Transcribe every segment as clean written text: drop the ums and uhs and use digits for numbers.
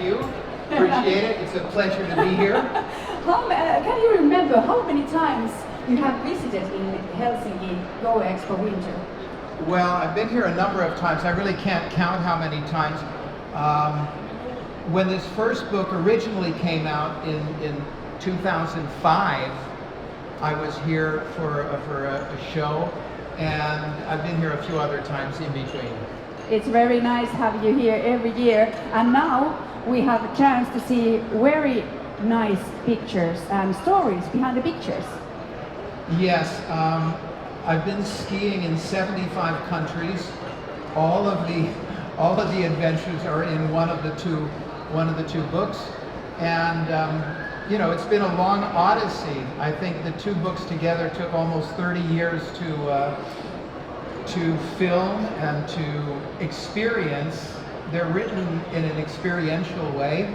you. Appreciate it. It's a pleasure to be here. Can you remember how many times you have visited in Helsinki Go Expo Winter? Well, I've been here a number of times. I really can't count how many times. When this first book originally came out in 2005, I was here for a show, and I've been here a few other times in between. It's very nice having you here every year, and now we have a chance to see very nice pictures and stories behind the pictures. Yes, I've been skiing in 75 countries. All of the adventures are in one of the two books, and you know, it's been a long odyssey. I think the two books together took almost 30 years to film and to experience. They're written in an experiential way.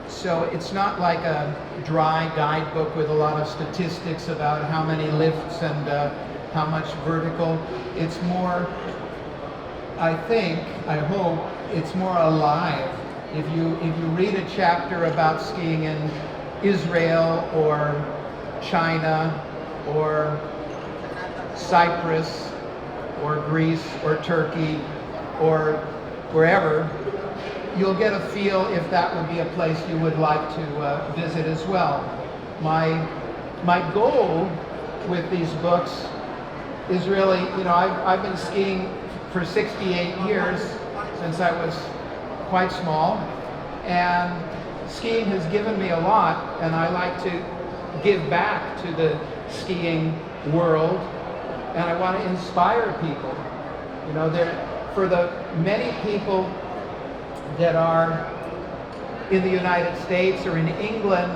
So it's not like a dry guidebook with a lot of statistics about how many lifts and how much vertical. It's more, I hope, it's more alive. If you read a chapter about skiing in Israel or China or Cyprus or Greece or Turkey or wherever, you'll get a feel if that would be a place you would like to visit as well. My goal with these books is really, you know, I've been skiing for 68 years, since I was quite small, and skiing has given me a lot, and I like to give back to the skiing world, and I want to inspire people. You know, for the many people that are in the United States or in England,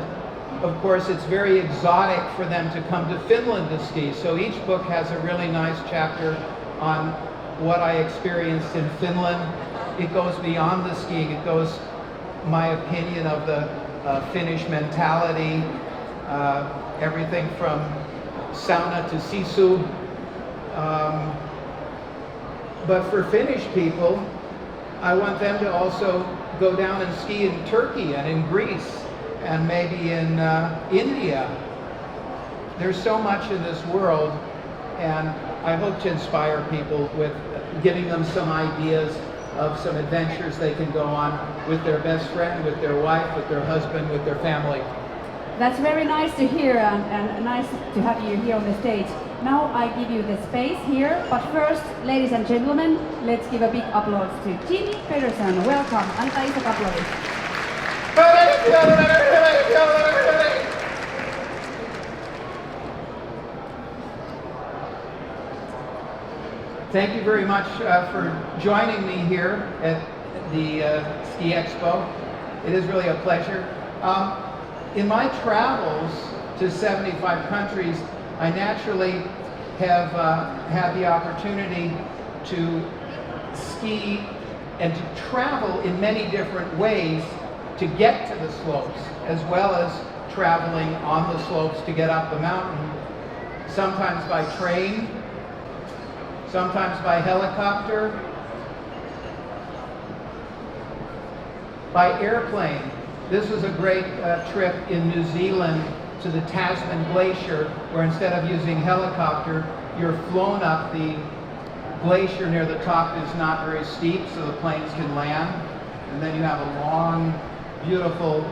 of course, it's very exotic for them to come to Finland to ski. So each book has a really nice chapter on what I experienced in Finland. It goes beyond the skiing. It goes, my opinion of the Finnish mentality, everything from sauna to sisu. But for Finnish people, I want them to also go down and ski in Turkey and in Greece and maybe in India. There's so much in this world, and I hope to inspire people with giving them some ideas of some adventures they can go on with their best friend, with their wife, with their husband, with their family. That's very nice to hear, and nice to have you here on the stage. Now I give you the space here, but first, ladies and gentlemen, let's give a big applause to Jimmy Petterson. Welcome, antaa iso aplodit. Thank you very much for joining me here at the Ski Expo. It is really a pleasure. In my travels to 75 countries, I naturally have had the opportunity to ski and to travel in many different ways to get to the slopes, as well as traveling on the slopes to get up the mountain, sometimes by train, sometimes by helicopter, by airplane. This was a great trip in New Zealand to the Tasman Glacier, where instead of using helicopter, you're flown up. The glacier near the top is not very steep, so the planes can land, and then you have a long, beautiful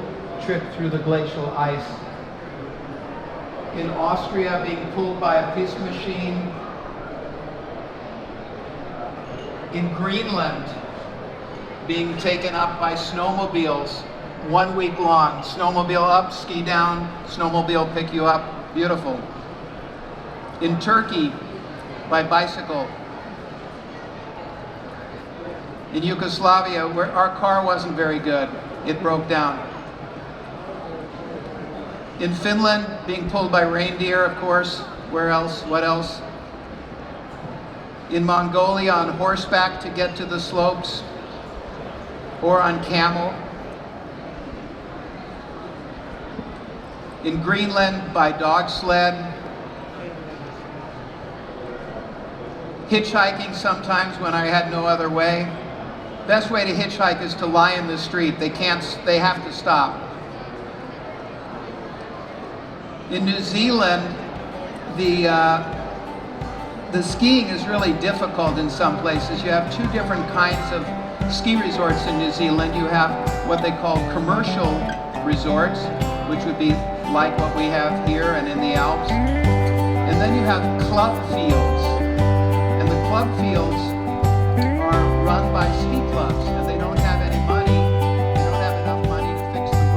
trip through the glacial ice. In Austria, being pulled by a piste machine. In Greenland, being taken up by snowmobiles, 1 week long. Snowmobile up, ski down, snowmobile pick you up. Beautiful. In Turkey, by bicycle. In Yugoslavia, where our car wasn't very good, it broke down. In Finland, being pulled by reindeer, of course. Where else? What else? In Mongolia, on horseback to get to the slopes, or on camel. In Greenland, by dog sled. Hitchhiking sometimes when I had no other way. best way to hitchhike is to lie in the street. They have to stop. In New Zealand, the skiing is really difficult in some places. You have two different kinds of ski resorts in New Zealand. You have what they call commercial resorts, which would be like what we have here and in the Alps. And then you have club fields. And the club fields are run by ski clubs, and they don't have any money. They don't have enough money to fix the roads.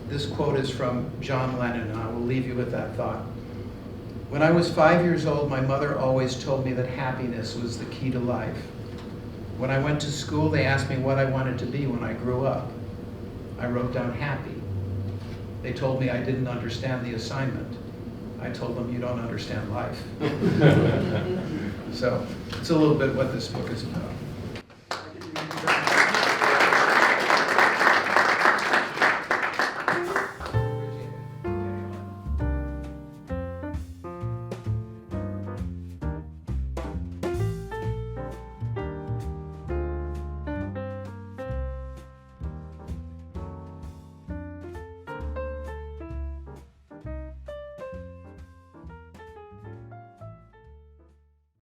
This quote is from John Lennon, and I will leave you with that thought. When I was 5 years old, my mother always told me that happiness was the key to life. When I went to school, they asked me what I wanted to be when I grew up. I wrote down happy. They told me I didn't understand the assignment. I told them, you don't understand life. So it's a little bit what this book is about.